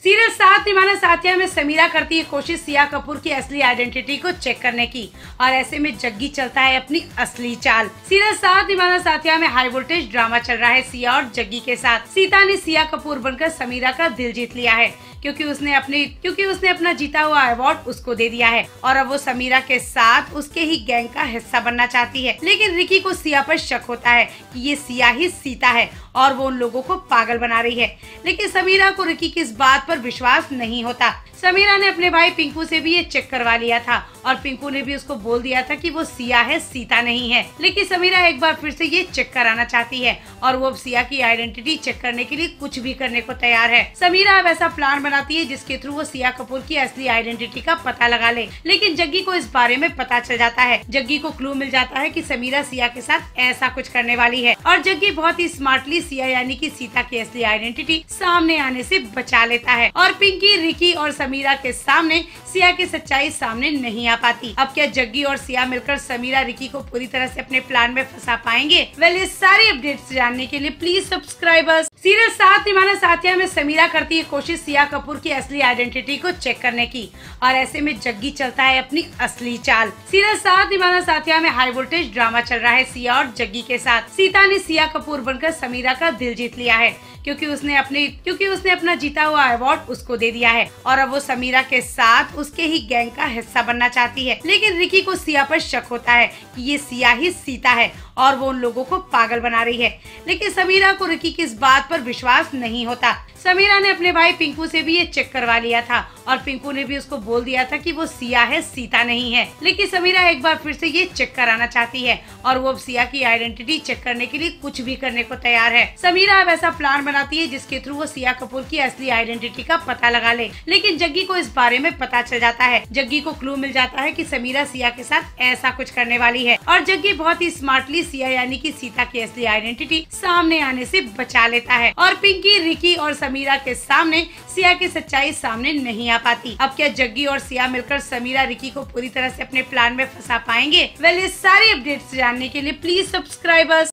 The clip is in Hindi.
सीरियल सात निभाना साथिया में समीरा करती है कोशिश सिया कपूर की असली आइडेंटिटी को चेक करने की और ऐसे में जग्गी चलता है अपनी असली चाल। सीरियल सात निभाना साथिया में हाई वोल्टेज ड्रामा चल रहा है सिया और जग्गी के साथ। सीता ने सिया कपूर बनकर समीरा का दिल जीत लिया है क्योंकि उसने अपना जीता हुआ अवार्ड उसको दे दिया है और अब वो समीरा के साथ उसके ही गैंग का हिस्सा बनना चाहती है। लेकिन रिकी को सिया पर शक होता है कि ये सिया ही सीता है और वो उन लोगों को पागल बना रही है। लेकिन समीरा को रिकी की इस बात पर विश्वास नहीं होता। समीरा ने अपने भाई पिंकू से भी ये चेक करवा लिया था और पिंकू ने भी उसको बोल दिया था कि वो सिया है, सीता नहीं है। लेकिन समीरा एक बार फिर से ये चेक कराना चाहती है और वो अब सिया की आइडेंटिटी चेक करने के लिए कुछ भी करने को तैयार है। समीरा अब ऐसा प्लान बनाती है जिसके थ्रू वो सिया कपूर की असली आइडेंटिटी का पता लगा ले। लेकिन जग्गी को इस बारे में पता चल जाता है। जग्गी को क्लू मिल जाता है कि समीरा सिया के साथ ऐसा कुछ करने वाली है और जग्गी बहुत ही स्मार्टली सिया यानी कि सीता की असली आइडेंटिटी सामने आने से बचा लेता है और पिंकी, रिकी और समीरा के सामने सिया की सच्चाई सामने नहीं आ पाती। अब क्या जग्गी और सिया मिलकर समीरा रिकी को पूरी तरह से अपने प्लान में फंसा पाएंगे? वेल, ये सारी अपडेट्स जानने के लिए प्लीज सब्सक्राइब अस। सीरियल सात निभाना साथिया में समीरा करती है कोशिश सिया कपूर की असली आइडेंटिटी को चेक करने की और ऐसे में जग्गी चलता है अपनी असली चाल। सीरियल सात निभाना साथिया में हाई वोल्टेज ड्रामा चल रहा है सिया और जग्गी के साथ। सीता ने सिया कपूर बनकर समीरा का दिल जीत लिया है क्योंकि उसने अपना जीता हुआ अवार्ड उसको दे दिया है और अब वो समीरा के साथ उसके ही गैंग का हिस्सा बनना चाहती है। लेकिन रिकी को सिया पर शक होता है कि ये सिया ही सीता है और वो उन लोगों को पागल बना रही है। लेकिन समीरा को रिकी की इस बात पर विश्वास नहीं होता। समीरा ने अपने भाई पिंकू से भी ये चेक करवा लिया था और पिंकू ने भी उसको बोल दिया था कि वो सिया है, सीता नहीं है। लेकिन समीरा एक बार फिर से ये चेक कराना चाहती है और वो अब सिया की आइडेंटिटी चेक करने के लिए कुछ भी करने को तैयार है। समीरा अब ऐसा प्लान बनाती है जिसके थ्रू वो सिया कपूर की असली आइडेंटिटी का पता लगा ले। लेकिन जग्गी को इस बारे में पता चल जाता है। जग्गी को क्लू मिल जाता है कि समीरा सिया के साथ ऐसा कुछ करने वाली है और जग्गी बहुत ही स्मार्टली सिया यानी कि सीता की असली आइडेंटिटी सामने आने से बचा लेता है और पिंकी, रिकी और समीरा के सामने सिया की सच्चाई सामने नहीं आ पाती। अब क्या जग्गी और सिया मिलकर समीरा रिकी को पूरी तरह से अपने प्लान में फंसा पाएंगे? वेल, ये सारी अपडेट्स जानने के लिए प्लीज सब्सक्राइब अस।